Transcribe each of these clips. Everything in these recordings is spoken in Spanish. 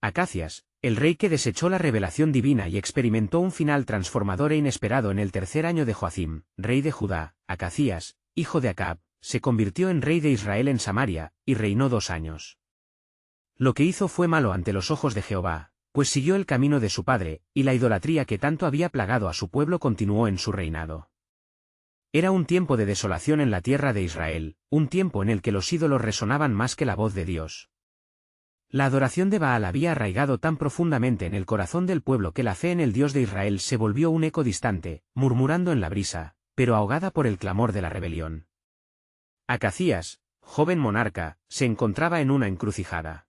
Acacias, el rey que desechó la revelación divina y experimentó un final transformador e inesperado en el tercer año de Joacim, rey de Judá, Acazías, hijo de Acab, se convirtió en rey de Israel en Samaria, y reinó 2 años. Lo que hizo fue malo ante los ojos de Jehová, pues siguió el camino de su padre, y la idolatría que tanto había plagado a su pueblo continuó en su reinado. Era un tiempo de desolación en la tierra de Israel, un tiempo en el que los ídolos resonaban más que la voz de Dios. La adoración de Baal había arraigado tan profundamente en el corazón del pueblo que la fe en el Dios de Israel se volvió un eco distante, murmurando en la brisa, pero ahogada por el clamor de la rebelión. Acazías, joven monarca, se encontraba en una encrucijada.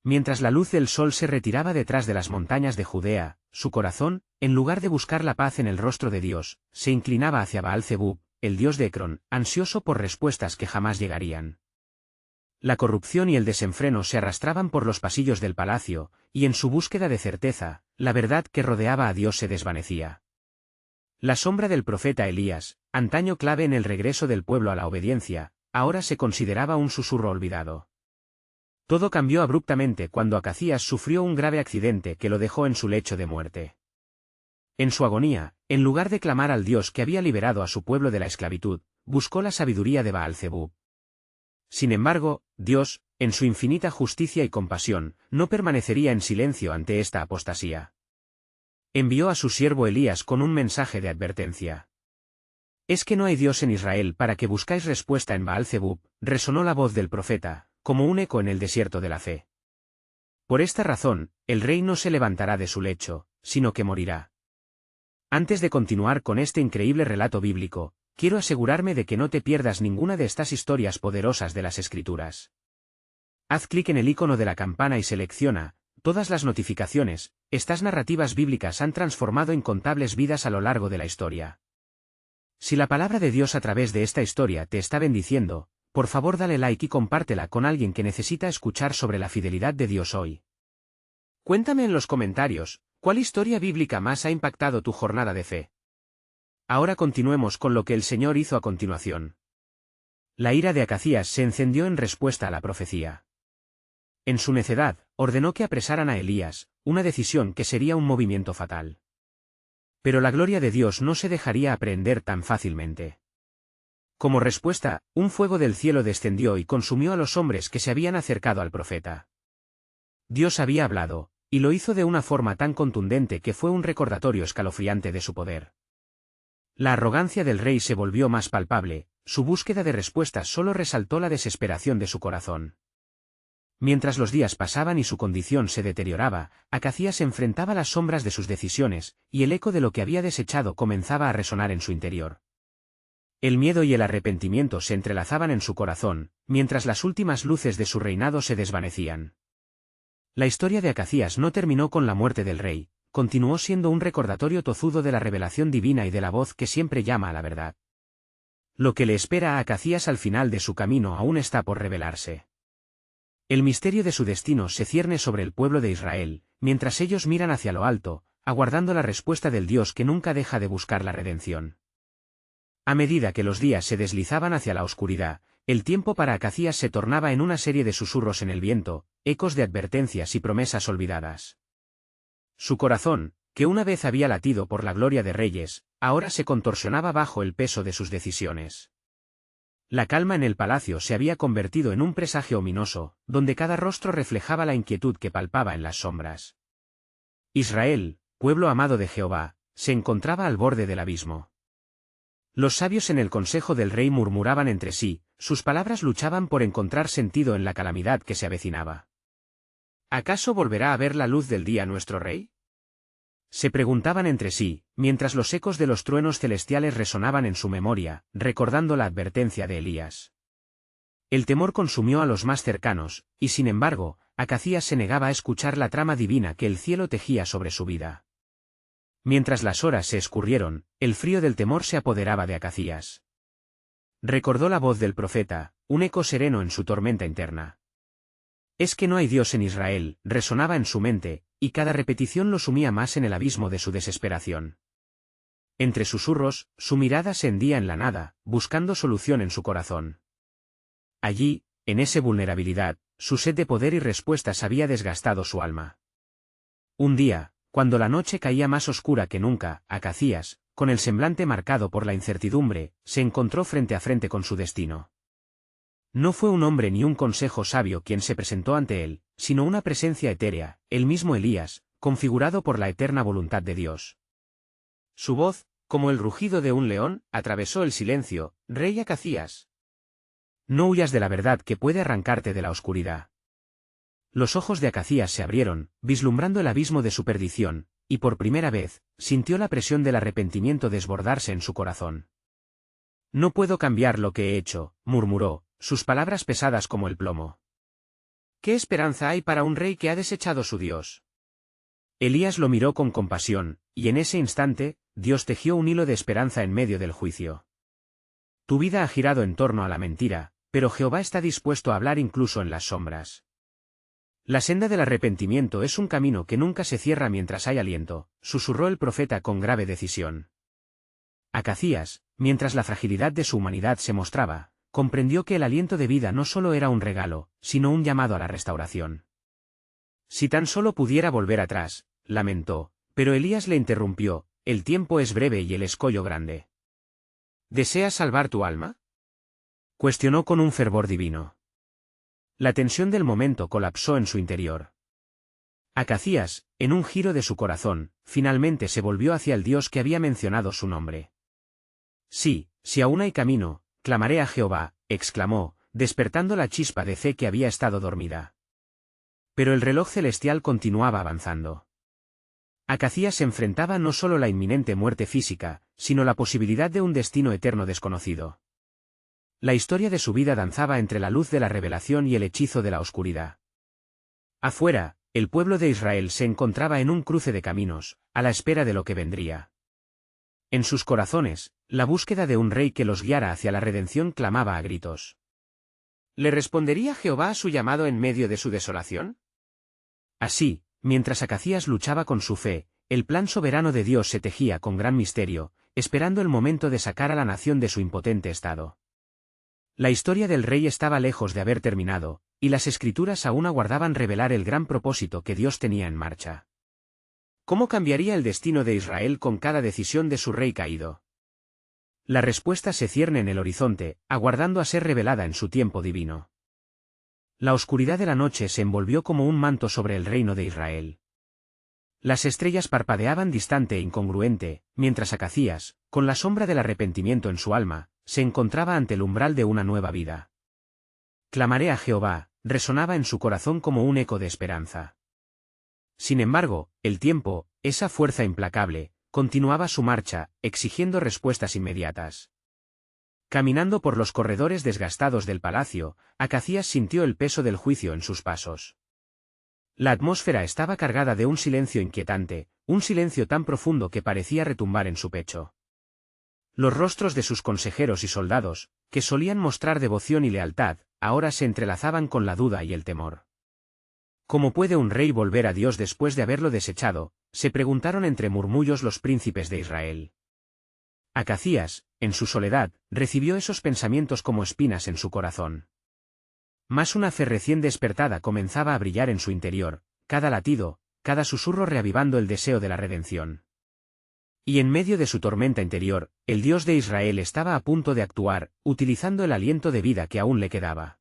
Mientras la luz del sol se retiraba detrás de las montañas de Judea, su corazón, en lugar de buscar la paz en el rostro de Dios, se inclinaba hacia Baal-Zebub, el dios de Ecrón, ansioso por respuestas que jamás llegarían. La corrupción y el desenfreno se arrastraban por los pasillos del palacio, y en su búsqueda de certeza, la verdad que rodeaba a Dios se desvanecía. La sombra del profeta Elías, antaño clave en el regreso del pueblo a la obediencia, ahora se consideraba un susurro olvidado. Todo cambió abruptamente cuando Acazías sufrió un grave accidente que lo dejó en su lecho de muerte. En su agonía, en lugar de clamar al Dios que había liberado a su pueblo de la esclavitud, buscó la sabiduría de Baal-Zebub. Sin embargo, Dios, en su infinita justicia y compasión, no permanecería en silencio ante esta apostasía. Envió a su siervo Elías con un mensaje de advertencia. «¿Es que no hay Dios en Israel para que buscáis respuesta en Baal-Zebub?», resonó la voz del profeta, como un eco en el desierto de la fe. Por esta razón, el rey no se levantará de su lecho, sino que morirá. Antes de continuar con este increíble relato bíblico, quiero asegurarme de que no te pierdas ninguna de estas historias poderosas de las Escrituras. Haz clic en el icono de la campana y selecciona todas las notificaciones. Estas narrativas bíblicas han transformado incontables vidas a lo largo de la historia. Si la palabra de Dios a través de esta historia te está bendiciendo, por favor dale like y compártela con alguien que necesita escuchar sobre la fidelidad de Dios hoy. Cuéntame en los comentarios, ¿cuál historia bíblica más ha impactado tu jornada de fe? Ahora continuemos con lo que el Señor hizo a continuación. La ira de Acazías se encendió en respuesta a la profecía. En su necedad, ordenó que apresaran a Elías, una decisión que sería un movimiento fatal. Pero la gloria de Dios no se dejaría aprehender tan fácilmente. Como respuesta, un fuego del cielo descendió y consumió a los hombres que se habían acercado al profeta. Dios había hablado, y lo hizo de una forma tan contundente que fue un recordatorio escalofriante de su poder. La arrogancia del rey se volvió más palpable, su búsqueda de respuestas solo resaltó la desesperación de su corazón. Mientras los días pasaban y su condición se deterioraba, Acazías enfrentaba las sombras de sus decisiones, y el eco de lo que había desechado comenzaba a resonar en su interior. El miedo y el arrepentimiento se entrelazaban en su corazón, mientras las últimas luces de su reinado se desvanecían. La historia de Acazías no terminó con la muerte del rey, continuó siendo un recordatorio tozudo de la revelación divina y de la voz que siempre llama a la verdad. Lo que le espera a Acazías al final de su camino aún está por revelarse. El misterio de su destino se cierne sobre el pueblo de Israel, mientras ellos miran hacia lo alto, aguardando la respuesta del Dios que nunca deja de buscar la redención. A medida que los días se deslizaban hacia la oscuridad, el tiempo para Acazías se tornaba en una serie de susurros en el viento, ecos de advertencias y promesas olvidadas. Su corazón, que una vez había latido por la gloria de reyes, ahora se contorsionaba bajo el peso de sus decisiones. La calma en el palacio se había convertido en un presagio ominoso, donde cada rostro reflejaba la inquietud que palpaba en las sombras. Israel, pueblo amado de Jehová, se encontraba al borde del abismo. Los sabios en el consejo del rey murmuraban entre sí, sus palabras luchaban por encontrar sentido en la calamidad que se avecinaba. ¿Acaso volverá a ver la luz del día nuestro rey? Se preguntaban entre sí, mientras los ecos de los truenos celestiales resonaban en su memoria, recordando la advertencia de Elías. El temor consumió a los más cercanos, y sin embargo, Acazías se negaba a escuchar la trama divina que el cielo tejía sobre su vida. Mientras las horas se escurrieron, el frío del temor se apoderaba de Acazías. Recordó la voz del profeta, un eco sereno en su tormenta interna. «Es que no hay Dios en Israel», resonaba en su mente, y cada repetición lo sumía más en el abismo de su desesperación. Entre susurros, su mirada se hendía en la nada, buscando solución en su corazón. Allí, en esa vulnerabilidad, su sed de poder y respuestas había desgastado su alma. Un día, cuando la noche caía más oscura que nunca, Acazías, con el semblante marcado por la incertidumbre, se encontró frente a frente con su destino. No fue un hombre ni un consejo sabio quien se presentó ante él, sino una presencia etérea, el mismo Elías, configurado por la eterna voluntad de Dios. Su voz, como el rugido de un león, atravesó el silencio: «Rey Acazías, no huyas de la verdad que puede arrancarte de la oscuridad». Los ojos de Acazías se abrieron, vislumbrando el abismo de su perdición, y por primera vez, sintió la presión del arrepentimiento desbordarse en su corazón. «No puedo cambiar lo que he hecho», murmuró, sus palabras pesadas como el plomo. «¿Qué esperanza hay para un rey que ha desechado su Dios?». Elías lo miró con compasión, y en ese instante, Dios tejió un hilo de esperanza en medio del juicio. «Tu vida ha girado en torno a la mentira, pero Jehová está dispuesto a hablar incluso en las sombras. La senda del arrepentimiento es un camino que nunca se cierra mientras hay aliento», susurró el profeta con grave decisión. Acazías, mientras la fragilidad de su humanidad se mostraba, comprendió que el aliento de vida no solo era un regalo, sino un llamado a la restauración. «Si tan solo pudiera volver atrás», lamentó, pero Elías le interrumpió: «El tiempo es breve y el escollo grande». «¿Deseas salvar tu alma?», cuestionó con un fervor divino. La tensión del momento colapsó en su interior. Acazías, en un giro de su corazón, finalmente se volvió hacia el Dios que había mencionado su nombre. «Sí, si aún hay camino, clamaré a Jehová», exclamó, despertando la chispa de fe que había estado dormida. Pero el reloj celestial continuaba avanzando. Acazías se enfrentaba no solo la inminente muerte física, sino la posibilidad de un destino eterno desconocido. La historia de su vida danzaba entre la luz de la revelación y el hechizo de la oscuridad. Afuera, el pueblo de Israel se encontraba en un cruce de caminos, a la espera de lo que vendría. En sus corazones, la búsqueda de un rey que los guiara hacia la redención clamaba a gritos. ¿Le respondería Jehová a su llamado en medio de su desolación? Así, mientras Acazías luchaba con su fe, el plan soberano de Dios se tejía con gran misterio, esperando el momento de sacar a la nación de su impotente estado. La historia del rey estaba lejos de haber terminado, y las escrituras aún aguardaban revelar el gran propósito que Dios tenía en marcha. ¿Cómo cambiaría el destino de Israel con cada decisión de su rey caído? La respuesta se cierne en el horizonte, aguardando a ser revelada en su tiempo divino. La oscuridad de la noche se envolvió como un manto sobre el reino de Israel. Las estrellas parpadeaban distante e incongruente, mientras Acazías, con la sombra del arrepentimiento en su alma, se encontraba ante el umbral de una nueva vida. «Clamaré a Jehová», resonaba en su corazón como un eco de esperanza. Sin embargo, el tiempo, esa fuerza implacable, continuaba su marcha, exigiendo respuestas inmediatas. Caminando por los corredores desgastados del palacio, Acazías sintió el peso del juicio en sus pasos. La atmósfera estaba cargada de un silencio inquietante, un silencio tan profundo que parecía retumbar en su pecho. Los rostros de sus consejeros y soldados, que solían mostrar devoción y lealtad, ahora se entrelazaban con la duda y el temor. ¿Cómo puede un rey volver a Dios después de haberlo desechado?, se preguntaron entre murmullos los príncipes de Israel. Acazías, en su soledad, recibió esos pensamientos como espinas en su corazón. Mas una fe recién despertada comenzaba a brillar en su interior, cada latido, cada susurro reavivando el deseo de la redención. Y en medio de su tormenta interior, el Dios de Israel estaba a punto de actuar, utilizando el aliento de vida que aún le quedaba.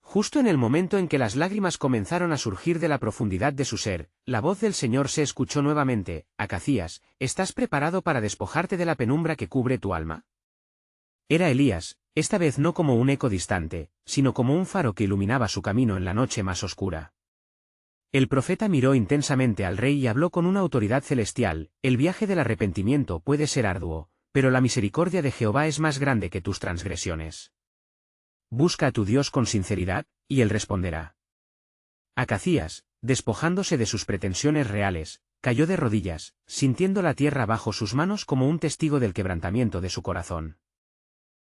Justo en el momento en que las lágrimas comenzaron a surgir de la profundidad de su ser, la voz del Señor se escuchó nuevamente: «Acazías, ¿estás preparado para despojarte de la penumbra que cubre tu alma?». Era Elías, esta vez no como un eco distante, sino como un faro que iluminaba su camino en la noche más oscura. El profeta miró intensamente al rey y habló con una autoridad celestial: «El viaje del arrepentimiento puede ser arduo, pero la misericordia de Jehová es más grande que tus transgresiones. Busca a tu Dios con sinceridad, y Él responderá». Acazías, despojándose de sus pretensiones reales, cayó de rodillas, sintiendo la tierra bajo sus manos como un testigo del quebrantamiento de su corazón.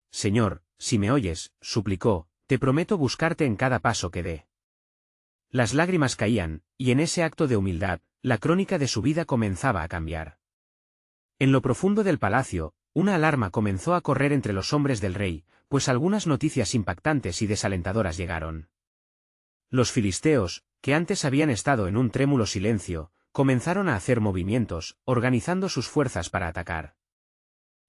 «Señor, si me oyes», suplicó, «te prometo buscarte en cada paso que dé». Las lágrimas caían, y en ese acto de humildad, la crónica de su vida comenzaba a cambiar. En lo profundo del palacio, una alarma comenzó a correr entre los hombres del rey, pues algunas noticias impactantes y desalentadoras llegaron. Los filisteos, que antes habían estado en un trémulo silencio, comenzaron a hacer movimientos, organizando sus fuerzas para atacar.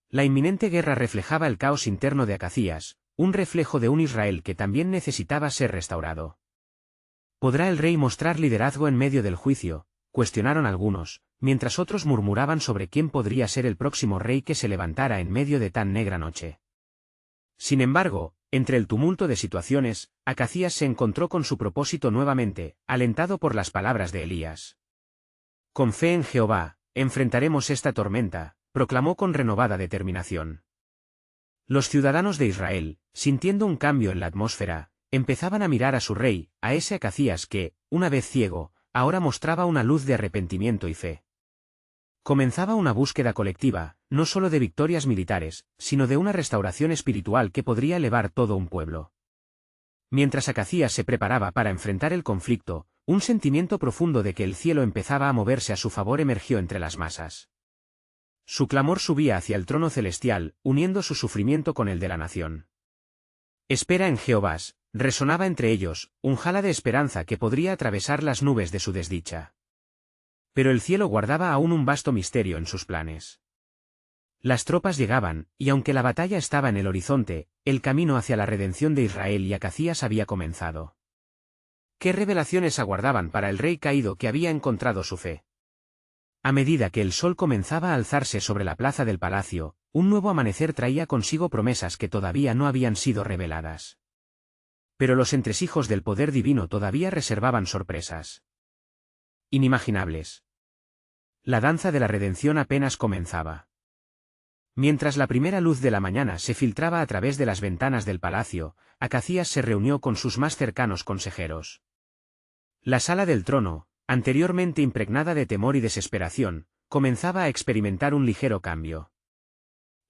La inminente guerra reflejaba el caos interno de Acazías, un reflejo de un Israel que también necesitaba ser restaurado. ¿Podrá el rey mostrar liderazgo en medio del juicio?, cuestionaron algunos, mientras otros murmuraban sobre quién podría ser el próximo rey que se levantara en medio de tan negra noche. Sin embargo, entre el tumulto de situaciones, Acazías se encontró con su propósito nuevamente, alentado por las palabras de Elías. Con fe en Jehová, enfrentaremos esta tormenta, proclamó con renovada determinación. Los ciudadanos de Israel, sintiendo un cambio en la atmósfera, empezaban a mirar a su rey, a ese Acazías que, una vez ciego, ahora mostraba una luz de arrepentimiento y fe. Comenzaba una búsqueda colectiva, no solo de victorias militares, sino de una restauración espiritual que podría elevar todo un pueblo. Mientras Acazías se preparaba para enfrentar el conflicto, un sentimiento profundo de que el cielo empezaba a moverse a su favor emergió entre las masas. Su clamor subía hacia el trono celestial, uniendo su sufrimiento con el de la nación. Espera en Jehová, resonaba entre ellos, un jala de esperanza que podría atravesar las nubes de su desdicha. Pero el cielo guardaba aún un vasto misterio en sus planes. Las tropas llegaban, y aunque la batalla estaba en el horizonte, el camino hacia la redención de Israel y Acazías había comenzado. ¿Qué revelaciones aguardaban para el rey caído que había encontrado su fe? A medida que el sol comenzaba a alzarse sobre la plaza del palacio, un nuevo amanecer traía consigo promesas que todavía no habían sido reveladas. Pero los entresijos del poder divino todavía reservaban sorpresas inimaginables. La danza de la redención apenas comenzaba. Mientras la primera luz de la mañana se filtraba a través de las ventanas del palacio, Acazías se reunió con sus más cercanos consejeros. La sala del trono, anteriormente impregnada de temor y desesperación, comenzaba a experimentar un ligero cambio.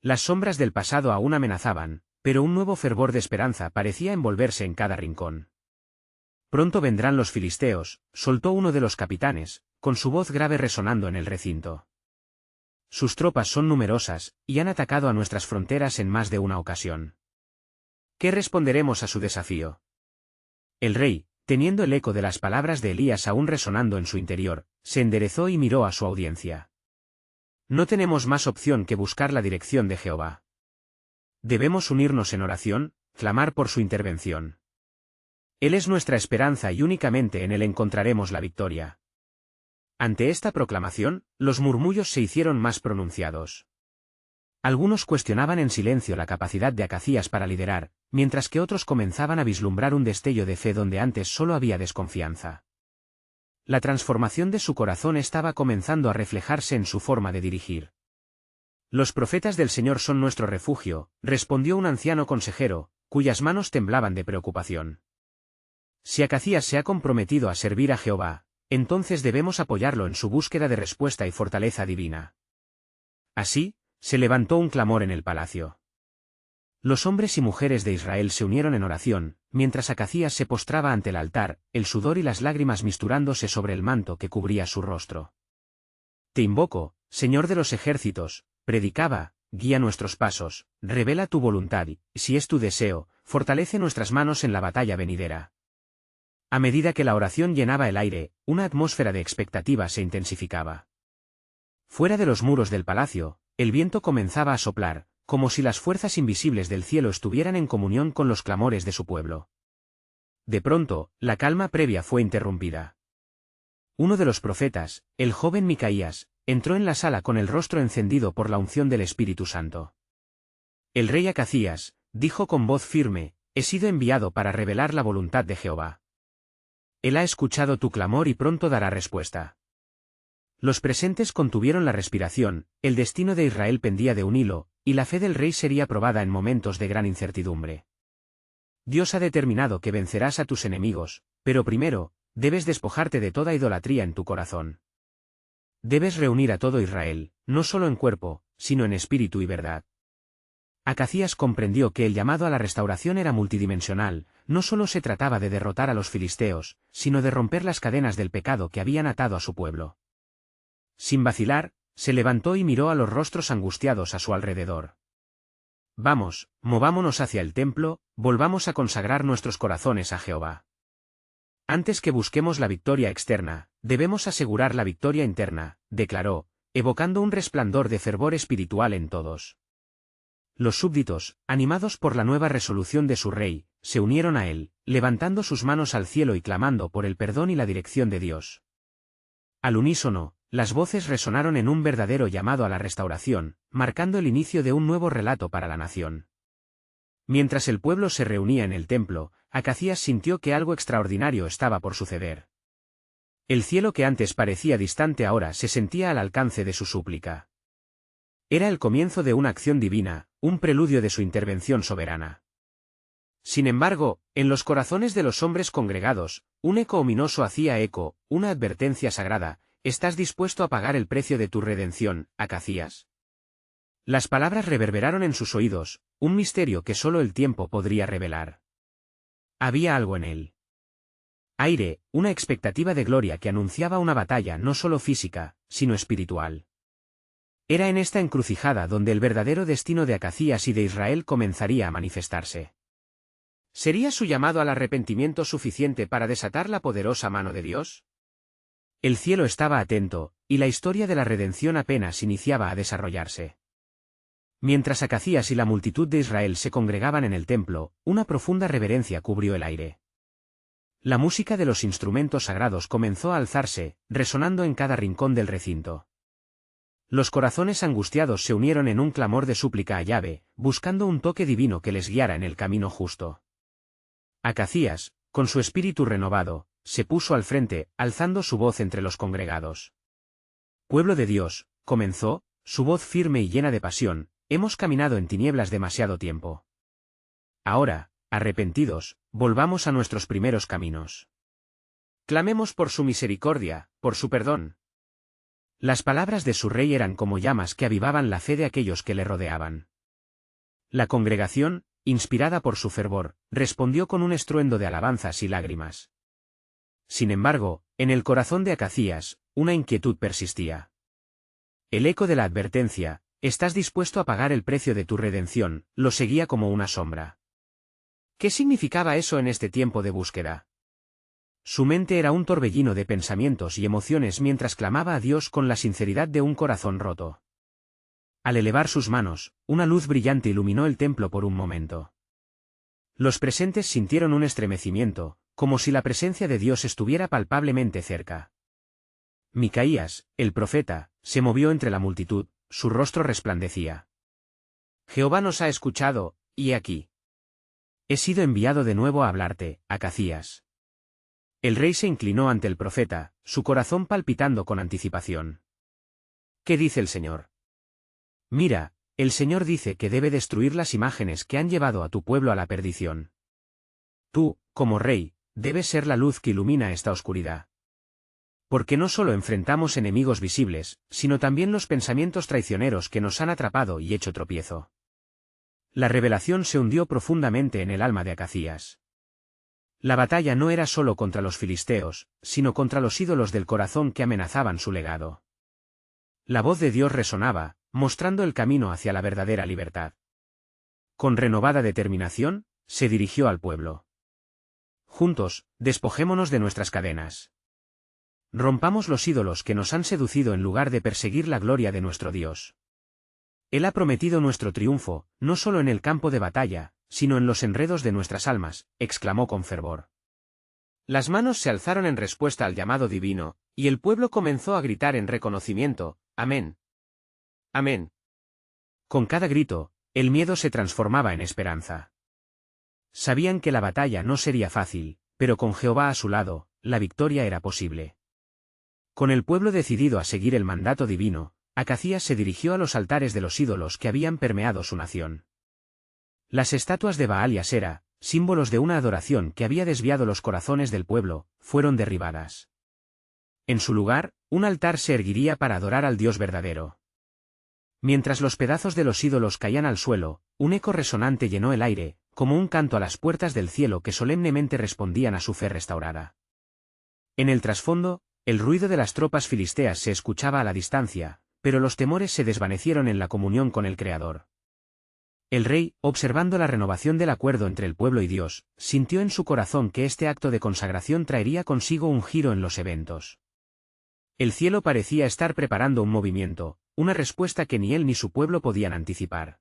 Las sombras del pasado aún amenazaban, pero un nuevo fervor de esperanza parecía envolverse en cada rincón. Pronto vendrán los filisteos, soltó uno de los capitanes, con su voz grave resonando en el recinto. Sus tropas son numerosas, y han atacado a nuestras fronteras en más de una ocasión. ¿Qué responderemos a su desafío? El rey, teniendo el eco de las palabras de Elías aún resonando en su interior, se enderezó y miró a su audiencia. No tenemos más opción que buscar la dirección de Jehová. Debemos unirnos en oración, clamar por su intervención. Él es nuestra esperanza y únicamente en Él encontraremos la victoria. Ante esta proclamación, los murmullos se hicieron más pronunciados. Algunos cuestionaban en silencio la capacidad de Acazías para liderar, mientras que otros comenzaban a vislumbrar un destello de fe donde antes solo había desconfianza. La transformación de su corazón estaba comenzando a reflejarse en su forma de dirigir. Los profetas del Señor son nuestro refugio, respondió un anciano consejero, cuyas manos temblaban de preocupación. Si Acazías se ha comprometido a servir a Jehová, entonces debemos apoyarlo en su búsqueda de respuesta y fortaleza divina. Así, se levantó un clamor en el palacio. Los hombres y mujeres de Israel se unieron en oración, mientras Acazías se postraba ante el altar, el sudor y las lágrimas misturándose sobre el manto que cubría su rostro. Te invoco, Señor de los ejércitos, predicaba, guía nuestros pasos, revela tu voluntad y, si es tu deseo, fortalece nuestras manos en la batalla venidera. A medida que la oración llenaba el aire, una atmósfera de expectativa se intensificaba. Fuera de los muros del palacio, el viento comenzaba a soplar, como si las fuerzas invisibles del cielo estuvieran en comunión con los clamores de su pueblo. De pronto, la calma previa fue interrumpida. Uno de los profetas, el joven Micaías, entró en la sala con el rostro encendido por la unción del Espíritu Santo. El rey Acazías, dijo con voz firme, he sido enviado para revelar la voluntad de Jehová. Él ha escuchado tu clamor y pronto dará respuesta. Los presentes contuvieron la respiración, el destino de Israel pendía de un hilo, y la fe del rey sería probada en momentos de gran incertidumbre. Dios ha determinado que vencerás a tus enemigos, pero primero, debes despojarte de toda idolatría en tu corazón. Debes reunir a todo Israel, no solo en cuerpo, sino en espíritu y verdad. Acazías comprendió que el llamado a la restauración era multidimensional, no solo se trataba de derrotar a los filisteos, sino de romper las cadenas del pecado que habían atado a su pueblo. Sin vacilar, se levantó y miró a los rostros angustiados a su alrededor. Vamos, movámonos hacia el templo, volvamos a consagrar nuestros corazones a Jehová. Antes que busquemos la victoria externa, debemos asegurar la victoria interna, declaró, evocando un resplandor de fervor espiritual en todos. Los súbditos, animados por la nueva resolución de su rey, se unieron a él, levantando sus manos al cielo y clamando por el perdón y la dirección de Dios. Al unísono, las voces resonaron en un verdadero llamado a la restauración, marcando el inicio de un nuevo relato para la nación. Mientras el pueblo se reunía en el templo, Acazías sintió que algo extraordinario estaba por suceder. El cielo que antes parecía distante ahora se sentía al alcance de su súplica. Era el comienzo de una acción divina, un preludio de su intervención soberana. Sin embargo, en los corazones de los hombres congregados, un eco ominoso hacía eco, una advertencia sagrada: ¿estás dispuesto a pagar el precio de tu redención, Acazías? Las palabras reverberaron en sus oídos, un misterio que solo el tiempo podría revelar. Había algo en él. Aire, una expectativa de gloria que anunciaba una batalla no solo física, sino espiritual. Era en esta encrucijada donde el verdadero destino de Acazías y de Israel comenzaría a manifestarse. ¿Sería su llamado al arrepentimiento suficiente para desatar la poderosa mano de Dios? El cielo estaba atento, y la historia de la redención apenas iniciaba a desarrollarse. Mientras Acazías y la multitud de Israel se congregaban en el templo, una profunda reverencia cubrió el aire. La música de los instrumentos sagrados comenzó a alzarse, resonando en cada rincón del recinto. Los corazones angustiados se unieron en un clamor de súplica a Yahvé, buscando un toque divino que les guiara en el camino justo. Acazías, con su espíritu renovado, se puso al frente, alzando su voz entre los congregados. «Pueblo de Dios», comenzó, su voz firme y llena de pasión, «hemos caminado en tinieblas demasiado tiempo. Ahora, arrepentidos, volvamos a nuestros primeros caminos. Clamemos por su misericordia, por su perdón». Las palabras de su rey eran como llamas que avivaban la fe de aquellos que le rodeaban. La congregación, inspirada por su fervor, respondió con un estruendo de alabanzas y lágrimas. Sin embargo, en el corazón de Acazías, una inquietud persistía. El eco de la advertencia: «¿Estás dispuesto a pagar el precio de tu redención?», lo seguía como una sombra. ¿Qué significaba eso en este tiempo de búsqueda? Su mente era un torbellino de pensamientos y emociones mientras clamaba a Dios con la sinceridad de un corazón roto. Al elevar sus manos, una luz brillante iluminó el templo por un momento. Los presentes sintieron un estremecimiento, como si la presencia de Dios estuviera palpablemente cerca. Micaías, el profeta, se movió entre la multitud, su rostro resplandecía. «Jehová nos ha escuchado, y he aquí. He sido enviado de nuevo a hablarte, Acazías». El rey se inclinó ante el profeta, su corazón palpitando con anticipación. «¿Qué dice el Señor?» «Mira, el Señor dice que debe destruir las imágenes que han llevado a tu pueblo a la perdición. Tú, como rey, debes ser la luz que ilumina esta oscuridad. Porque no solo enfrentamos enemigos visibles, sino también los pensamientos traicioneros que nos han atrapado y hecho tropiezo». La revelación se hundió profundamente en el alma de Acazías. La batalla no era solo contra los filisteos, sino contra los ídolos del corazón que amenazaban su legado. La voz de Dios resonaba, mostrando el camino hacia la verdadera libertad. Con renovada determinación, se dirigió al pueblo. «Juntos, despojémonos de nuestras cadenas. Rompamos los ídolos que nos han seducido en lugar de perseguir la gloria de nuestro Dios. Él ha prometido nuestro triunfo, no solo en el campo de batalla, sino en los enredos de nuestras almas», exclamó con fervor. Las manos se alzaron en respuesta al llamado divino, y el pueblo comenzó a gritar en reconocimiento: «Amén. Amén». Con cada grito, el miedo se transformaba en esperanza. Sabían que la batalla no sería fácil, pero con Jehová a su lado, la victoria era posible. Con el pueblo decidido a seguir el mandato divino, Acazías se dirigió a los altares de los ídolos que habían permeado su nación. Las estatuas de Baal y Asera, símbolos de una adoración que había desviado los corazones del pueblo, fueron derribadas. En su lugar, un altar se erguiría para adorar al Dios verdadero. Mientras los pedazos de los ídolos caían al suelo, un eco resonante llenó el aire, como un canto a las puertas del cielo que solemnemente respondían a su fe restaurada. En el trasfondo, el ruido de las tropas filisteas se escuchaba a la distancia, pero los temores se desvanecieron en la comunión con el Creador. El rey, observando la renovación del acuerdo entre el pueblo y Dios, sintió en su corazón que este acto de consagración traería consigo un giro en los eventos. El cielo parecía estar preparando un movimiento, una respuesta que ni él ni su pueblo podían anticipar.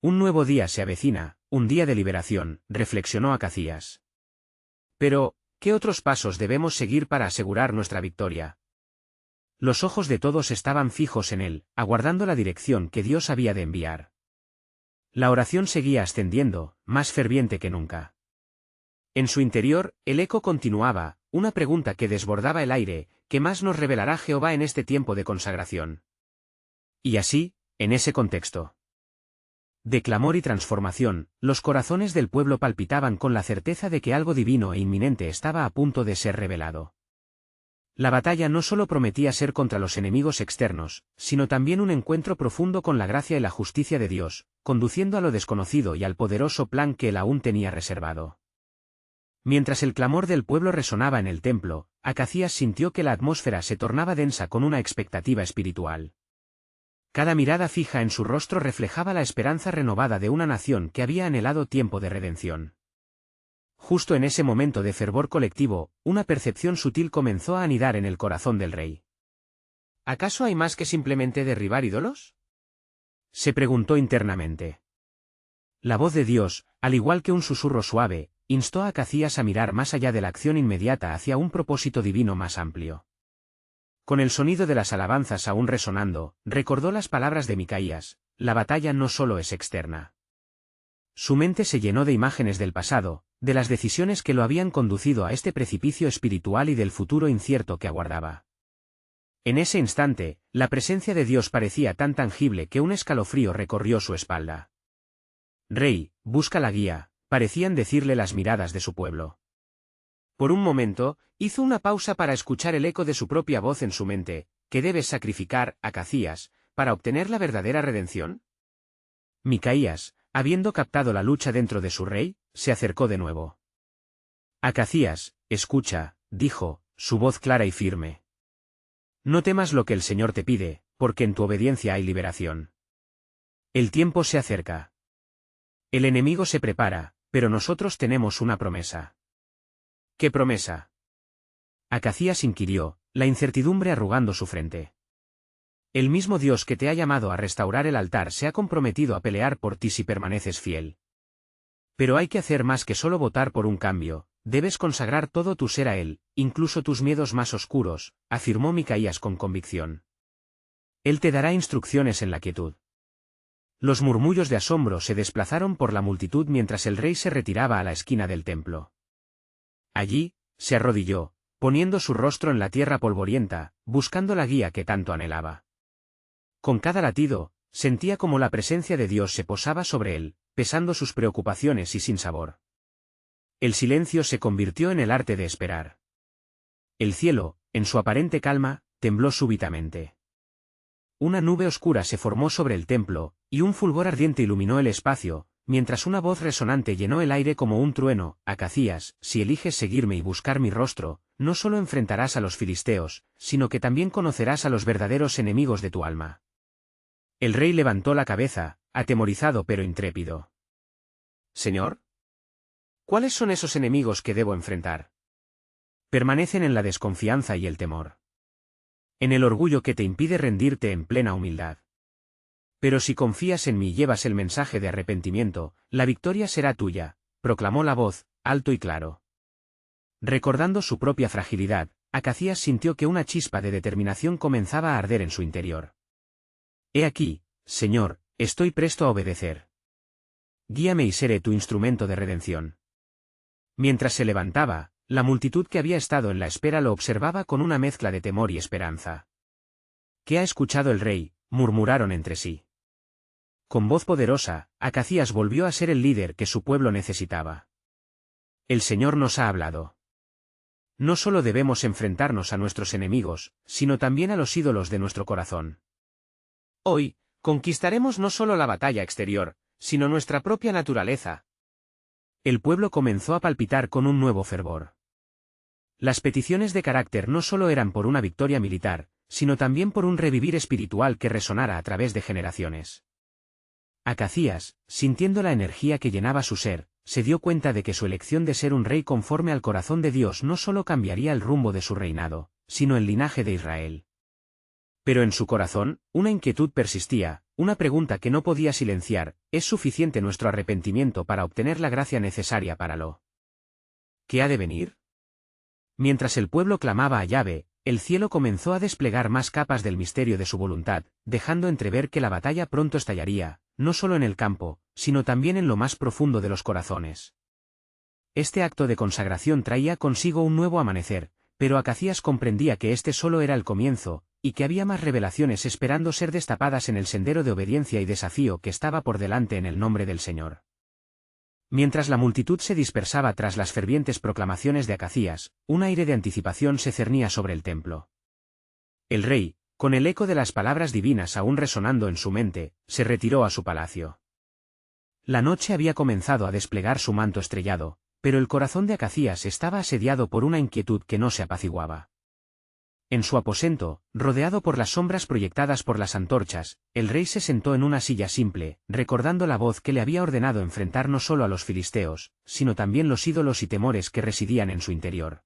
Un nuevo día se avecina, un día de liberación, reflexionó Acazías. Pero, ¿qué otros pasos debemos seguir para asegurar nuestra victoria? Los ojos de todos estaban fijos en él, aguardando la dirección que Dios había de enviar. La oración seguía ascendiendo, más ferviente que nunca. En su interior, el eco continuaba, una pregunta que desbordaba el aire: ¿qué más nos revelará Jehová en este tiempo de consagración? Y así, en ese contexto de clamor y transformación, los corazones del pueblo palpitaban con la certeza de que algo divino e inminente estaba a punto de ser revelado. La batalla no solo prometía ser contra los enemigos externos, sino también un encuentro profundo con la gracia y la justicia de Dios, conduciendo a lo desconocido y al poderoso plan que él aún tenía reservado. Mientras el clamor del pueblo resonaba en el templo, Acazías sintió que la atmósfera se tornaba densa con una expectativa espiritual. Cada mirada fija en su rostro reflejaba la esperanza renovada de una nación que había anhelado tiempo de redención. Justo en ese momento de fervor colectivo, una percepción sutil comenzó a anidar en el corazón del rey. ¿Acaso hay más que simplemente derribar ídolos?, se preguntó internamente. La voz de Dios, al igual que un susurro suave, instó a Acazías a mirar más allá de la acción inmediata hacia un propósito divino más amplio. Con el sonido de las alabanzas aún resonando, recordó las palabras de Micaías: la batalla no solo es externa. Su mente se llenó de imágenes del pasado, de las decisiones que lo habían conducido a este precipicio espiritual y del futuro incierto que aguardaba. En ese instante, la presencia de Dios parecía tan tangible que un escalofrío recorrió su espalda. «Rey, busca la guía», parecían decirle las miradas de su pueblo. Por un momento, hizo una pausa para escuchar el eco de su propia voz en su mente: ¿qué debes sacrificar, Acazías, para obtener la verdadera redención? Micaías, habiendo captado la lucha dentro de su rey, se acercó de nuevo. Acazías, escucha, dijo, su voz clara y firme. No temas lo que el Señor te pide, porque en tu obediencia hay liberación. El tiempo se acerca. El enemigo se prepara, pero nosotros tenemos una promesa. ¿Qué promesa? Acazías inquirió, la incertidumbre arrugando su frente. El mismo Dios que te ha llamado a restaurar el altar se ha comprometido a pelear por ti si permaneces fiel. Pero hay que hacer más que solo votar por un cambio, debes consagrar todo tu ser a Él, incluso tus miedos más oscuros, afirmó Micaías con convicción. Él te dará instrucciones en la quietud. Los murmullos de asombro se desplazaron por la multitud mientras el rey se retiraba a la esquina del templo. Allí, se arrodilló, poniendo su rostro en la tierra polvorienta, buscando la guía que tanto anhelaba. Con cada latido, sentía como la presencia de Dios se posaba sobre él, pesando sus preocupaciones y sin sabor. El silencio se convirtió en el arte de esperar. El cielo, en su aparente calma, tembló súbitamente. Una nube oscura se formó sobre el templo, y un fulgor ardiente iluminó el espacio, mientras una voz resonante llenó el aire como un trueno: Acazías, si eliges seguirme y buscar mi rostro, no solo enfrentarás a los filisteos, sino que también conocerás a los verdaderos enemigos de tu alma. El rey levantó la cabeza, atemorizado pero intrépido. «Señor, ¿cuáles son esos enemigos que debo enfrentar?» Permanecen en la desconfianza y el temor. En el orgullo que te impide rendirte en plena humildad. Pero si confías en mí y llevas el mensaje de arrepentimiento, la victoria será tuya, proclamó la voz, alto y claro. Recordando su propia fragilidad, Acazías sintió que una chispa de determinación comenzaba a arder en su interior. He aquí, Señor, estoy presto a obedecer. Guíame y seré tu instrumento de redención. Mientras se levantaba, la multitud que había estado en la espera lo observaba con una mezcla de temor y esperanza. ¿Qué ha escuchado el rey?, murmuraron entre sí. Con voz poderosa, Acazías volvió a ser el líder que su pueblo necesitaba. El Señor nos ha hablado. No solo debemos enfrentarnos a nuestros enemigos, sino también a los ídolos de nuestro corazón. Hoy, conquistaremos no solo la batalla exterior, sino nuestra propia naturaleza. El pueblo comenzó a palpitar con un nuevo fervor. Las peticiones de carácter no solo eran por una victoria militar, sino también por un revivir espiritual que resonara a través de generaciones. Acazías, sintiendo la energía que llenaba su ser, se dio cuenta de que su elección de ser un rey conforme al corazón de Dios no solo cambiaría el rumbo de su reinado, sino el linaje de Israel. Pero en su corazón, una inquietud persistía, una pregunta que no podía silenciar: ¿es suficiente nuestro arrepentimiento para obtener la gracia necesaria para lo que ha de venir? Mientras el pueblo clamaba a Yahvé, el cielo comenzó a desplegar más capas del misterio de su voluntad, dejando entrever que la batalla pronto estallaría, no solo en el campo, sino también en lo más profundo de los corazones. Este acto de consagración traía consigo un nuevo amanecer, pero Acazías comprendía que este solo era el comienzo, y que había más revelaciones esperando ser destapadas en el sendero de obediencia y desafío que estaba por delante en el nombre del Señor. Mientras la multitud se dispersaba tras las fervientes proclamaciones de Acazías, un aire de anticipación se cernía sobre el templo. El rey, con el eco de las palabras divinas aún resonando en su mente, se retiró a su palacio. La noche había comenzado a desplegar su manto estrellado, pero el corazón de Acazías estaba asediado por una inquietud que no se apaciguaba. En su aposento, rodeado por las sombras proyectadas por las antorchas, el rey se sentó en una silla simple, recordando la voz que le había ordenado enfrentar no solo a los filisteos, sino también los ídolos y temores que residían en su interior.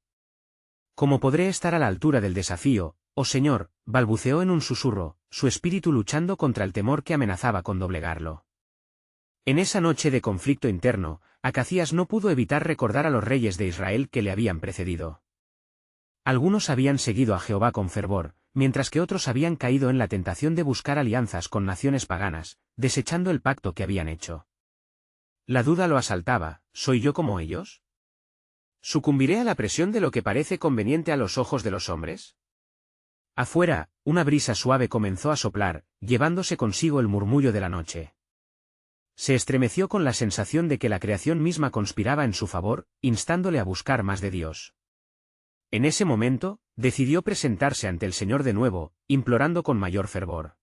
¿Cómo podré estar a la altura del desafío, oh Señor?, balbuceó en un susurro, su espíritu luchando contra el temor que amenazaba con doblegarlo. En esa noche de conflicto interno, Acazías no pudo evitar recordar a los reyes de Israel que le habían precedido. Algunos habían seguido a Jehová con fervor, mientras que otros habían caído en la tentación de buscar alianzas con naciones paganas, desechando el pacto que habían hecho. La duda lo asaltaba: ¿soy yo como ellos? ¿Sucumbiré a la presión de lo que parece conveniente a los ojos de los hombres? Afuera, una brisa suave comenzó a soplar, llevándose consigo el murmullo de la noche. Se estremeció con la sensación de que la creación misma conspiraba en su favor, instándole a buscar más de Dios. En ese momento, decidió presentarse ante el Señor de nuevo, implorando con mayor fervor.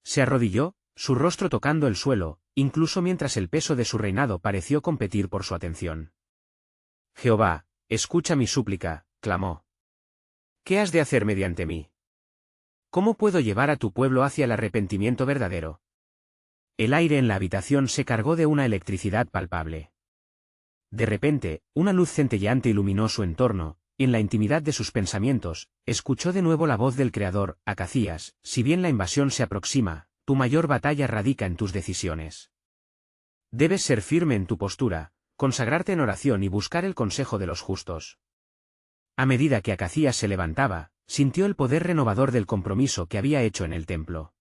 Se arrodilló, su rostro tocando el suelo, incluso mientras el peso de su reinado pareció competir por su atención. Jehová, escucha mi súplica, clamó. ¿Qué has de hacer mediante mí? ¿Cómo puedo llevar a tu pueblo hacia el arrepentimiento verdadero? El aire en la habitación se cargó de una electricidad palpable. De repente, una luz centelleante iluminó su entorno. En la intimidad de sus pensamientos, escuchó de nuevo la voz del Creador: Acazías, si bien la invasión se aproxima, tu mayor batalla radica en tus decisiones. Debes ser firme en tu postura, consagrarte en oración y buscar el consejo de los justos. A medida que Acazías se levantaba, sintió el poder renovador del compromiso que había hecho en el templo.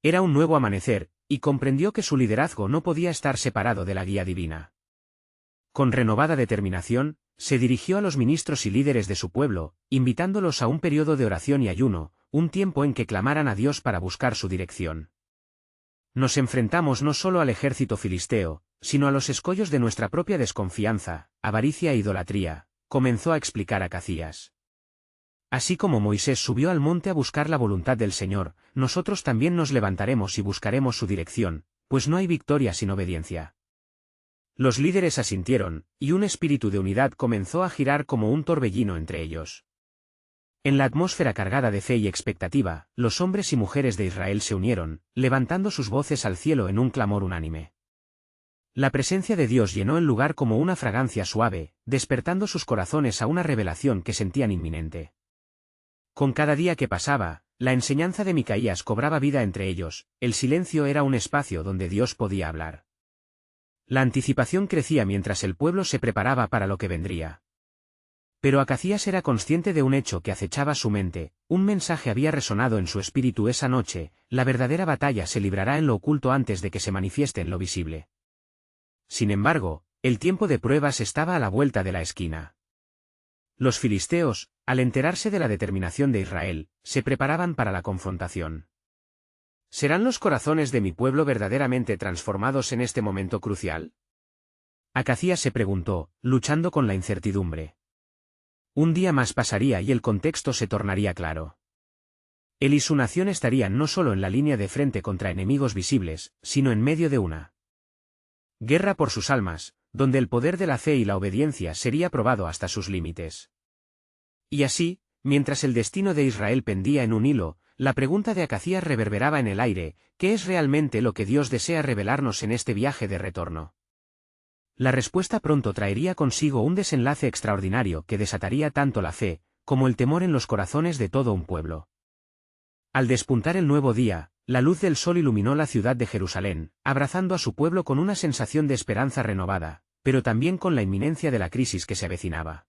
Era un nuevo amanecer, y comprendió que su liderazgo no podía estar separado de la guía divina. Con renovada determinación, se dirigió a los ministros y líderes de su pueblo, invitándolos a un periodo de oración y ayuno, un tiempo en que clamaran a Dios para buscar su dirección. Nos enfrentamos no solo al ejército filisteo, sino a los escollos de nuestra propia desconfianza, avaricia e idolatría, comenzó a explicar Acazías. Así como Moisés subió al monte a buscar la voluntad del Señor, nosotros también nos levantaremos y buscaremos su dirección, pues no hay victoria sin obediencia. Los líderes asintieron, y un espíritu de unidad comenzó a girar como un torbellino entre ellos. En la atmósfera cargada de fe y expectativa, los hombres y mujeres de Israel se unieron, levantando sus voces al cielo en un clamor unánime. La presencia de Dios llenó el lugar como una fragancia suave, despertando sus corazones a una revelación que sentían inminente. Con cada día que pasaba, la enseñanza de Micaías cobraba vida entre ellos, el silencio era un espacio donde Dios podía hablar. La anticipación crecía mientras el pueblo se preparaba para lo que vendría. Pero Acazías era consciente de un hecho que acechaba su mente: un mensaje había resonado en su espíritu esa noche: la verdadera batalla se librará en lo oculto antes de que se manifieste en lo visible. Sin embargo, el tiempo de pruebas estaba a la vuelta de la esquina. Los filisteos, al enterarse de la determinación de Israel, se preparaban para la confrontación. ¿Serán los corazones de mi pueblo verdaderamente transformados en este momento crucial? Acazías se preguntó, luchando con la incertidumbre. Un día más pasaría y el contexto se tornaría claro. Él y su nación estarían no solo en la línea de frente contra enemigos visibles, sino en medio de una guerra por sus almas, donde el poder de la fe y la obediencia sería probado hasta sus límites. Y así, mientras el destino de Israel pendía en un hilo, La pregunta de Acacías reverberaba en el aire: ¿qué es realmente lo que Dios desea revelarnos en este viaje de retorno? La respuesta pronto traería consigo un desenlace extraordinario que desataría tanto la fe, como el temor en los corazones de todo un pueblo. Al despuntar el nuevo día, la luz del sol iluminó la ciudad de Jerusalén, abrazando a su pueblo con una sensación de esperanza renovada, pero también con la inminencia de la crisis que se avecinaba.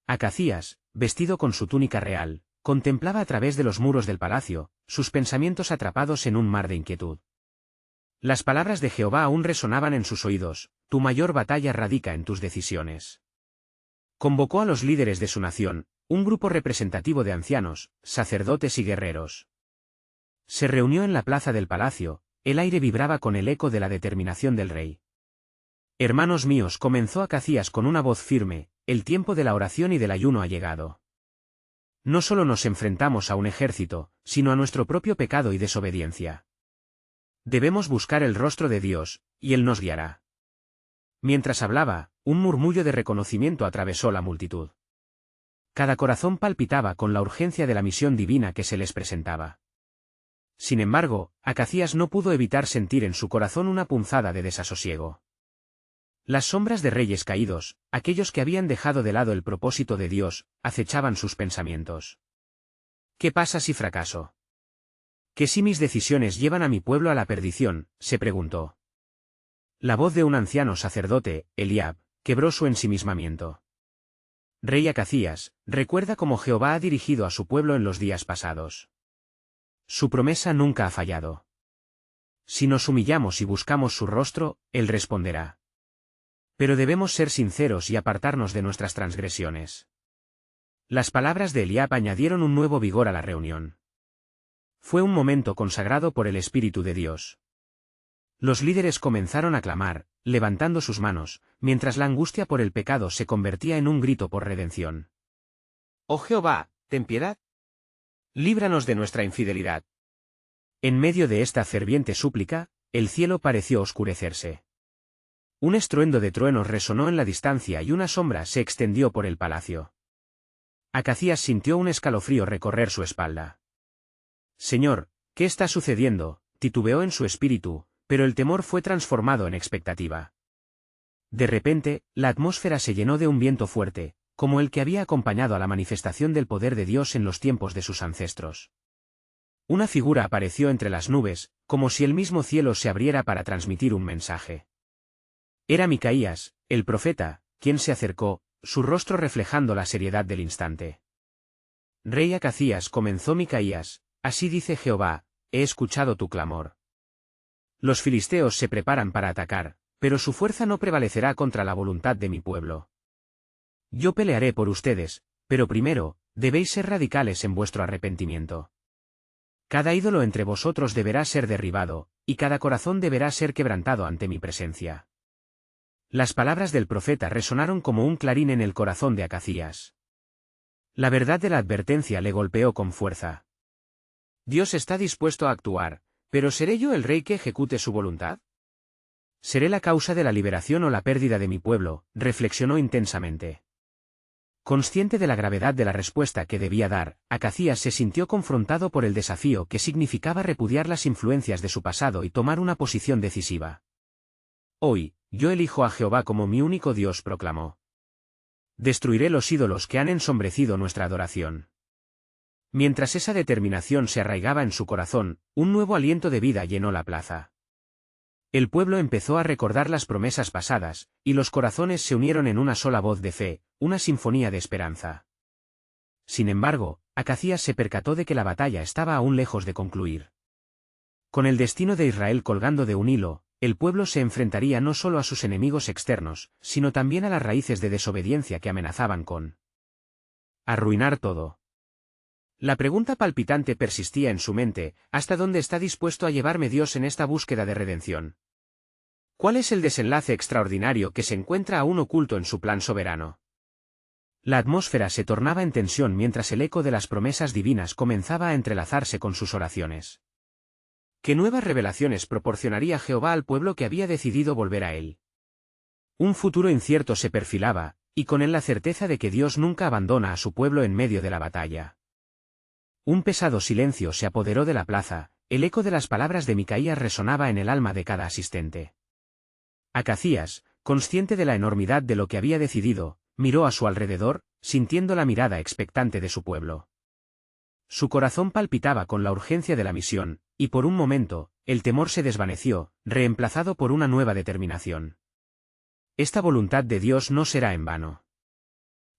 Acacías, vestido con su túnica real, contemplaba a través de los muros del palacio, sus pensamientos atrapados en un mar de inquietud. Las palabras de Jehová aún resonaban en sus oídos: tu mayor batalla radica en tus decisiones. Convocó a los líderes de su nación, un grupo representativo de ancianos, sacerdotes y guerreros. Se reunió en la plaza del palacio, el aire vibraba con el eco de la determinación del rey. Hermanos míos, comenzó Acacías con una voz firme, el tiempo de la oración y del ayuno ha llegado. No solo nos enfrentamos a un ejército, sino a nuestro propio pecado y desobediencia. Debemos buscar el rostro de Dios, y Él nos guiará. Mientras hablaba, un murmullo de reconocimiento atravesó la multitud. Cada corazón palpitaba con la urgencia de la misión divina que se les presentaba. Sin embargo, Acacías no pudo evitar sentir en su corazón una punzada de desasosiego. Las sombras de reyes caídos, aquellos que habían dejado de lado el propósito de Dios, acechaban sus pensamientos. ¿Qué pasa si fracaso? ¿Qué si mis decisiones llevan a mi pueblo a la perdición?, se preguntó. La voz de un anciano sacerdote, Eliab, quebró su ensimismamiento. Rey Acacías, recuerda cómo Jehová ha dirigido a su pueblo en los días pasados. Su promesa nunca ha fallado. Si nos humillamos y buscamos su rostro, Él responderá. Pero debemos ser sinceros y apartarnos de nuestras transgresiones. Las palabras de Eliab añadieron un nuevo vigor a la reunión. Fue un momento consagrado por el Espíritu de Dios. Los líderes comenzaron a clamar, levantando sus manos, mientras la angustia por el pecado se convertía en un grito por redención. Oh Jehová, ten piedad. Líbranos de nuestra infidelidad. En medio de esta ferviente súplica, el cielo pareció oscurecerse. Un estruendo de truenos resonó en la distancia y una sombra se extendió por el palacio. Acacías sintió un escalofrío recorrer su espalda. Señor, ¿qué está sucediendo?, titubeó en su espíritu, pero el temor fue transformado en expectativa. De repente, la atmósfera se llenó de un viento fuerte, como el que había acompañado a la manifestación del poder de Dios en los tiempos de sus ancestros. Una figura apareció entre las nubes, como si el mismo cielo se abriera para transmitir un mensaje. Era Micaías, el profeta, quien se acercó, su rostro reflejando la seriedad del instante. Rey Acacías, comenzó Micaías, así dice Jehová, he escuchado tu clamor. Los filisteos se preparan para atacar, pero su fuerza no prevalecerá contra la voluntad de mi pueblo. Yo pelearé por ustedes, pero primero, debéis ser radicales en vuestro arrepentimiento. Cada ídolo entre vosotros deberá ser derribado, y cada corazón deberá ser quebrantado ante mi presencia. Las palabras del profeta resonaron como un clarín en el corazón de Acacías. La verdad de la advertencia le golpeó con fuerza. Dios está dispuesto a actuar, pero ¿seré yo el rey que ejecute su voluntad? ¿Seré la causa de la liberación o la pérdida de mi pueblo?, reflexionó intensamente. Consciente de la gravedad de la respuesta que debía dar, Acacías se sintió confrontado por el desafío que significaba repudiar las influencias de su pasado y tomar una posición decisiva. Hoy, yo elijo a Jehová como mi único Dios, proclamó. Destruiré los ídolos que han ensombrecido nuestra adoración. Mientras esa determinación se arraigaba en su corazón, un nuevo aliento de vida llenó la plaza. El pueblo empezó a recordar las promesas pasadas, y los corazones se unieron en una sola voz de fe, una sinfonía de esperanza. Sin embargo, Acacías se percató de que la batalla estaba aún lejos de concluir. Con el destino de Israel colgando de un hilo, el pueblo se enfrentaría no solo a sus enemigos externos, sino también a las raíces de desobediencia que amenazaban con arruinar todo. La pregunta palpitante persistía en su mente: ¿hasta dónde está dispuesto a llevarme Dios en esta búsqueda de redención? ¿Cuál es el desenlace extraordinario que se encuentra aún oculto en su plan soberano? La atmósfera se tornaba en tensión mientras el eco de las promesas divinas comenzaba a entrelazarse con sus oraciones. ¿Qué nuevas revelaciones proporcionaría Jehová al pueblo que había decidido volver a él? Un futuro incierto se perfilaba, y con él la certeza de que Dios nunca abandona a su pueblo en medio de la batalla. Un pesado silencio se apoderó de la plaza, el eco de las palabras de Micaías resonaba en el alma de cada asistente. Acacías, consciente de la enormidad de lo que había decidido, miró a su alrededor, sintiendo la mirada expectante de su pueblo. Su corazón palpitaba con la urgencia de la misión, y por un momento, el temor se desvaneció, reemplazado por una nueva determinación. Esta voluntad de Dios no será en vano.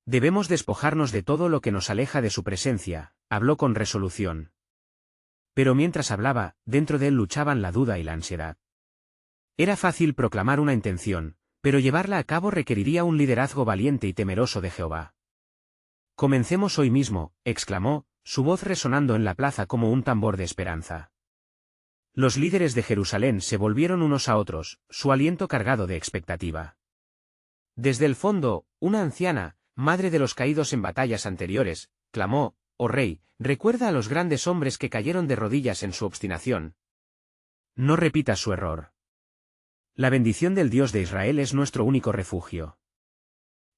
Debemos despojarnos de todo lo que nos aleja de su presencia, habló con resolución. Pero mientras hablaba, dentro de él luchaban la duda y la ansiedad. Era fácil proclamar una intención, pero llevarla a cabo requeriría un liderazgo valiente y temeroso de Jehová. Comencemos hoy mismo, exclamó, su voz resonando en la plaza como un tambor de esperanza. Los líderes de Jerusalén se volvieron unos a otros, su aliento cargado de expectativa. Desde el fondo, una anciana, madre de los caídos en batallas anteriores, clamó: «Oh rey, recuerda a los grandes hombres que cayeron de rodillas en su obstinación. No repitas su error. La bendición del Dios de Israel es nuestro único refugio».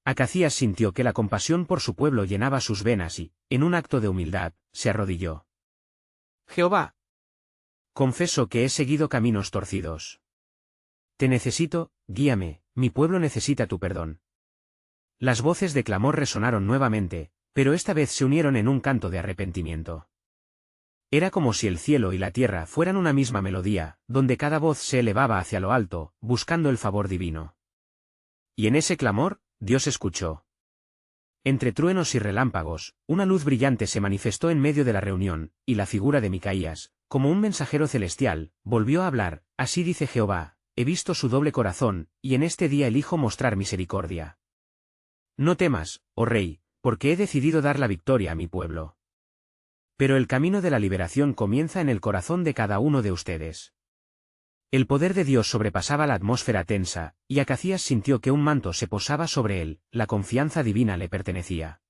Acacías sintió que la compasión por su pueblo llenaba sus venas y, en un acto de humildad, se arrodilló. «Jehová, confieso que he seguido caminos torcidos. Te necesito, guíame, mi pueblo necesita tu perdón». Las voces de clamor resonaron nuevamente, pero esta vez se unieron en un canto de arrepentimiento. Era como si el cielo y la tierra fueran una misma melodía, donde cada voz se elevaba hacia lo alto, buscando el favor divino. Y en ese clamor, Dios escuchó. Entre truenos y relámpagos, una luz brillante se manifestó en medio de la reunión, y la figura de Micaías, como un mensajero celestial, volvió a hablar: «Así dice Jehová, he visto su doble corazón, y en este día elijo mostrar misericordia. No temas, oh rey, porque he decidido dar la victoria a mi pueblo. Pero el camino de la liberación comienza en el corazón de cada uno de ustedes». El poder de Dios sobrepasaba la atmósfera tensa, y Acacías sintió que un manto se posaba sobre él, la confianza divina le pertenecía.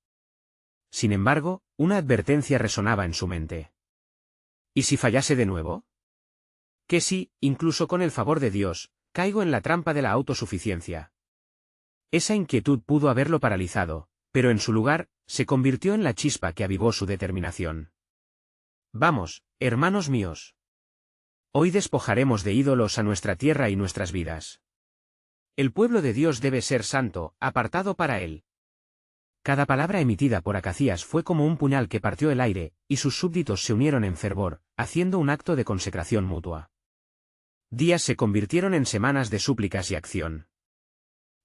Sin embargo, una advertencia resonaba en su mente. ¿Y si fallase de nuevo? ¿Qué si, incluso con el favor de Dios, caigo en la trampa de la autosuficiencia? Esa inquietud pudo haberlo paralizado, pero en su lugar, se convirtió en la chispa que avivó su determinación. «Vamos, hermanos míos. Hoy despojaremos de ídolos a nuestra tierra y nuestras vidas. El pueblo de Dios debe ser santo, apartado para él». Cada palabra emitida por Acacías fue como un puñal que partió el aire, y sus súbditos se unieron en fervor, haciendo un acto de consecración mutua. Días se convirtieron en semanas de súplicas y acción.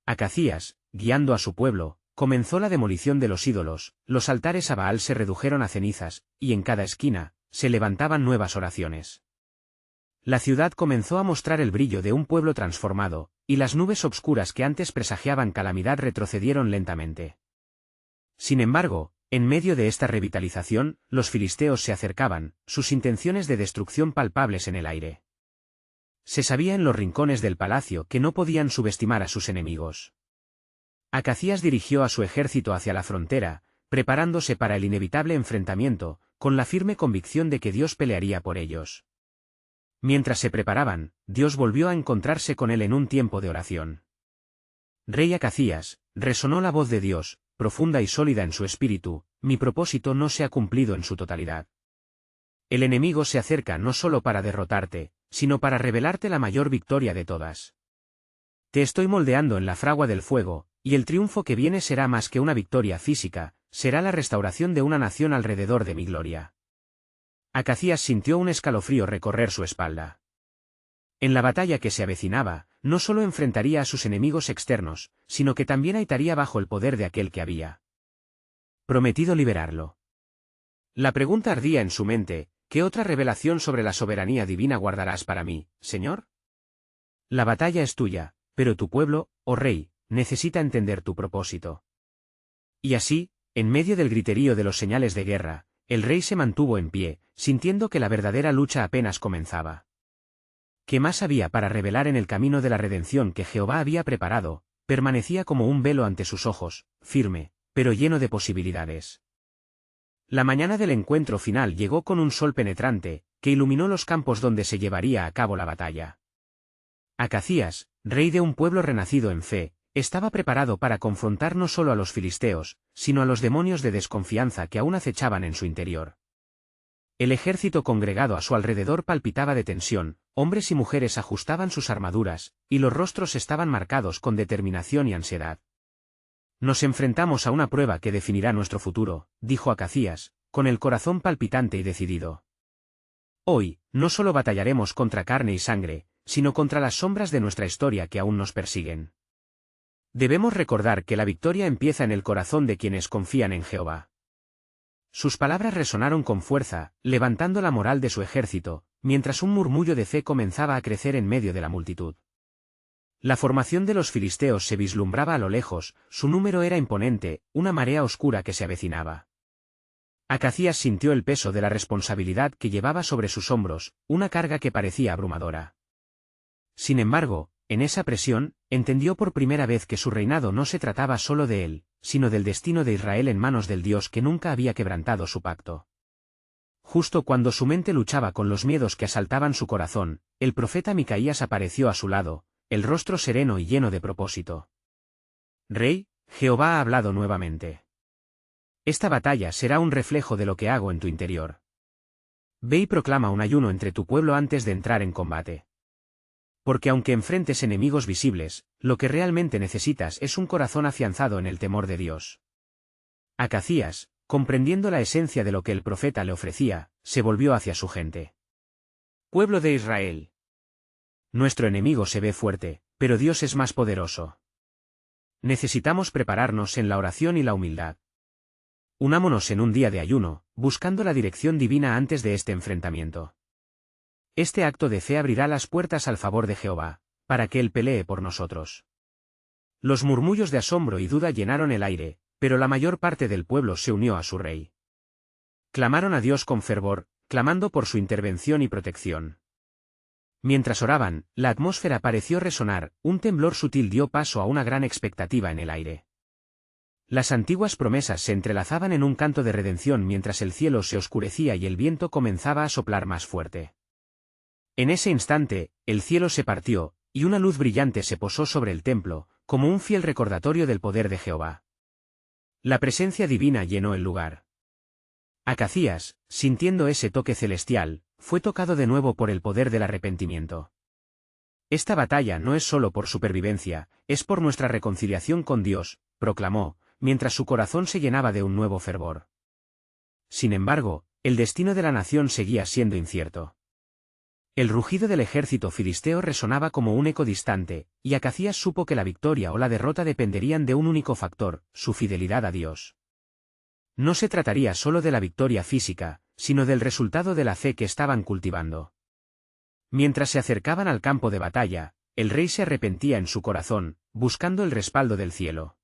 Acacías, guiando a su pueblo, comenzó la demolición de los ídolos, los altares a Baal se redujeron a cenizas, y en cada esquina, se levantaban nuevas oraciones. La ciudad comenzó a mostrar el brillo de un pueblo transformado, y las nubes obscuras que antes presagiaban calamidad retrocedieron lentamente. Sin embargo, en medio de esta revitalización, los filisteos se acercaban, sus intenciones de destrucción palpables en el aire. Se sabía en los rincones del palacio que no podían subestimar a sus enemigos. Acacías dirigió a su ejército hacia la frontera, preparándose para el inevitable enfrentamiento, con la firme convicción de que Dios pelearía por ellos. Mientras se preparaban, Dios volvió a encontrarse con él en un tiempo de oración. «Rey Acacías», resonó la voz de Dios, profunda y sólida en su espíritu, «mi propósito no se ha cumplido en su totalidad. El enemigo se acerca no solo para derrotarte, sino para revelarte la mayor victoria de todas. Te estoy moldeando en la fragua del fuego, y el triunfo que viene será más que una victoria física, será la restauración de una nación alrededor de mi gloria». Acacías sintió un escalofrío recorrer su espalda. En la batalla que se avecinaba, no solo enfrentaría a sus enemigos externos, sino que también habitaría bajo el poder de aquel que había prometido liberarlo. La pregunta ardía en su mente: ¿qué otra revelación sobre la soberanía divina guardarás para mí, Señor? La batalla es tuya, pero tu pueblo, oh rey, necesita entender tu propósito. Y así, en medio del griterío de los señales de guerra, el rey se mantuvo en pie, sintiendo que la verdadera lucha apenas comenzaba. ¿Qué más había para revelar en el camino de la redención que Jehová había preparado? Permanecía como un velo ante sus ojos, firme, pero lleno de posibilidades. La mañana del encuentro final llegó con un sol penetrante, que iluminó los campos donde se llevaría a cabo la batalla. Acacías, rey de un pueblo renacido en fe, estaba preparado para confrontar no solo a los filisteos, sino a los demonios de desconfianza que aún acechaban en su interior. El ejército congregado a su alrededor palpitaba de tensión, hombres y mujeres ajustaban sus armaduras, y los rostros estaban marcados con determinación y ansiedad. Nos enfrentamos a una prueba que definirá nuestro futuro, dijo Acacías, con el corazón palpitante y decidido. Hoy, no solo batallaremos contra carne y sangre, sino contra las sombras de nuestra historia que aún nos persiguen. Debemos recordar que la victoria empieza en el corazón de quienes confían en Jehová. Sus palabras resonaron con fuerza, levantando la moral de su ejército, mientras un murmullo de fe comenzaba a crecer en medio de la multitud. La formación de los filisteos se vislumbraba a lo lejos, su número era imponente, una marea oscura que se avecinaba. Acacías sintió el peso de la responsabilidad que llevaba sobre sus hombros, una carga que parecía abrumadora. Sin embargo, en esa presión, entendió por primera vez que su reinado no se trataba solo de él, sino del destino de Israel en manos del Dios que nunca había quebrantado su pacto. Justo cuando su mente luchaba con los miedos que asaltaban su corazón, el profeta Micaías apareció a su lado, el rostro sereno y lleno de propósito. Rey, Jehová ha hablado nuevamente. Esta batalla será un reflejo de lo que hago en tu interior. Ve y proclama un ayuno entre tu pueblo antes de entrar en combate. Porque aunque enfrentes enemigos visibles, lo que realmente necesitas es un corazón afianzado en el temor de Dios. Acacías, comprendiendo la esencia de lo que el profeta le ofrecía, se volvió hacia su gente. Pueblo de Israel. Nuestro enemigo se ve fuerte, pero Dios es más poderoso. Necesitamos prepararnos en la oración y la humildad. Unámonos en un día de ayuno, buscando la dirección divina antes de este enfrentamiento. Este acto de fe abrirá las puertas al favor de Jehová, para que Él pelee por nosotros. Los murmullos de asombro y duda llenaron el aire, pero la mayor parte del pueblo se unió a su rey. Clamaron a Dios con fervor, clamando por su intervención y protección. Mientras oraban, la atmósfera pareció resonar, un temblor sutil dio paso a una gran expectativa en el aire. Las antiguas promesas se entrelazaban en un canto de redención mientras el cielo se oscurecía y el viento comenzaba a soplar más fuerte. En ese instante, el cielo se partió, y una luz brillante se posó sobre el templo, como un fiel recordatorio del poder de Jehová. La presencia divina llenó el lugar. Acacías, sintiendo ese toque celestial, fue tocado de nuevo por el poder del arrepentimiento. Esta batalla no es solo por supervivencia, es por nuestra reconciliación con Dios, proclamó, mientras su corazón se llenaba de un nuevo fervor. Sin embargo, el destino de la nación seguía siendo incierto. El rugido del ejército filisteo resonaba como un eco distante, y Acacías supo que la victoria o la derrota dependerían de un único factor, su fidelidad a Dios. No se trataría solo de la victoria física, sino del resultado de la fe que estaban cultivando. Mientras se acercaban al campo de batalla, el rey se arrepentía en su corazón, buscando el respaldo del cielo.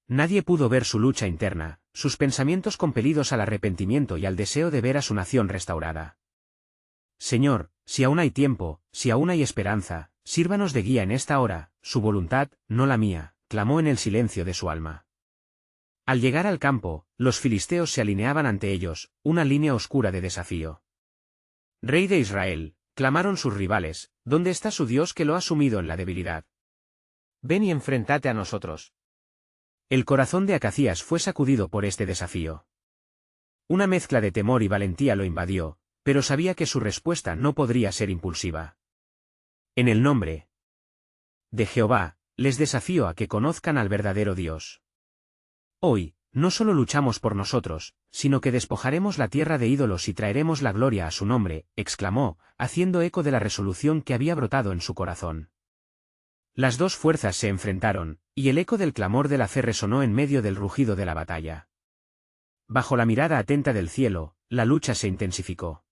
Nadie pudo ver su lucha interna, sus pensamientos compelidos al arrepentimiento y al deseo de ver a su nación restaurada. Señor, si aún hay tiempo, si aún hay esperanza, sírvanos de guía en esta hora, su voluntad, no la mía, clamó en el silencio de su alma. Al llegar al campo, los filisteos se alineaban ante ellos, una línea oscura de desafío. Rey de Israel, clamaron sus rivales, ¿dónde está su Dios que lo ha sumido en la debilidad? Ven y enfréntate a nosotros. El corazón de Acacías fue sacudido por este desafío. Una mezcla de temor y valentía lo invadió, pero sabía que su respuesta no podría ser impulsiva. En el nombre de Jehová, les desafío a que conozcan al verdadero Dios. Hoy, no solo luchamos por nosotros, sino que despojaremos la tierra de ídolos y traeremos la gloria a su nombre, exclamó, haciendo eco de la resolución que había brotado en su corazón. Las dos fuerzas se enfrentaron, y el eco del clamor de la fe resonó en medio del rugido de la batalla. Bajo la mirada atenta del cielo, la lucha se intensificó.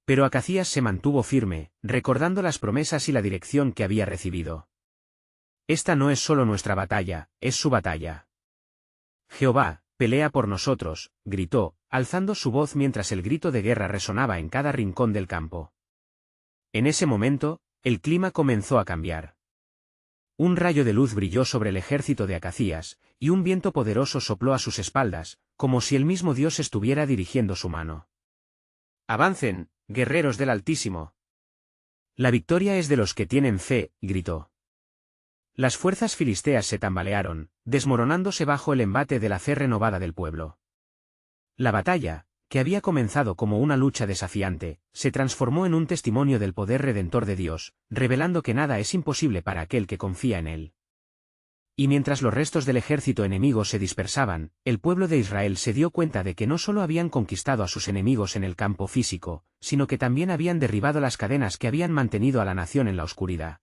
Pero Acacías se mantuvo firme, recordando las promesas y la dirección que había recibido. Esta no es solo nuestra batalla, es su batalla. Jehová, pelea por nosotros, gritó, alzando su voz mientras el grito de guerra resonaba en cada rincón del campo. En ese momento, el clima comenzó a cambiar. Un rayo de luz brilló sobre el ejército de Acacías, y un viento poderoso sopló a sus espaldas, como si el mismo Dios estuviera dirigiendo su mano. ¡Avancen, guerreros del Altísimo! La victoria es de los que tienen fe, gritó. Las fuerzas filisteas se tambalearon, desmoronándose bajo el embate de la fe renovada del pueblo. La batalla, que había comenzado como una lucha desafiante, se transformó en un testimonio del poder redentor de Dios, revelando que nada es imposible para aquel que confía en él. Y mientras los restos del ejército enemigo se dispersaban, el pueblo de Israel se dio cuenta de que no solo habían conquistado a sus enemigos en el campo físico, sino que también habían derribado las cadenas que habían mantenido a la nación en la oscuridad.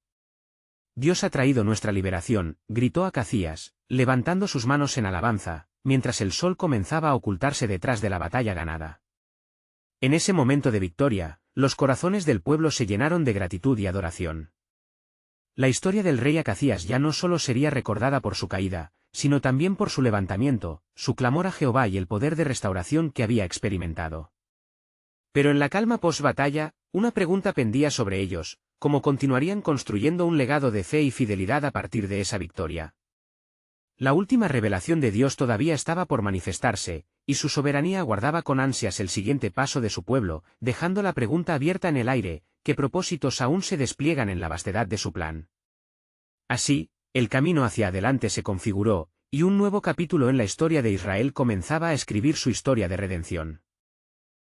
Dios ha traído nuestra liberación, gritó Acazías, levantando sus manos en alabanza, mientras el sol comenzaba a ocultarse detrás de la batalla ganada. En ese momento de victoria, los corazones del pueblo se llenaron de gratitud y adoración. La historia del rey Acazías ya no solo sería recordada por su caída, sino también por su levantamiento, su clamor a Jehová y el poder de restauración que había experimentado. Pero en la calma post-batalla, una pregunta pendía sobre ellos: ¿cómo continuarían construyendo un legado de fe y fidelidad a partir de esa victoria? La última revelación de Dios todavía estaba por manifestarse, y su soberanía aguardaba con ansias el siguiente paso de su pueblo, dejando la pregunta abierta en el aire: ¿qué propósitos aún se despliegan en la vastedad de su plan? Así, el camino hacia adelante se configuró, y un nuevo capítulo en la historia de Israel comenzaba a escribir su historia de redención.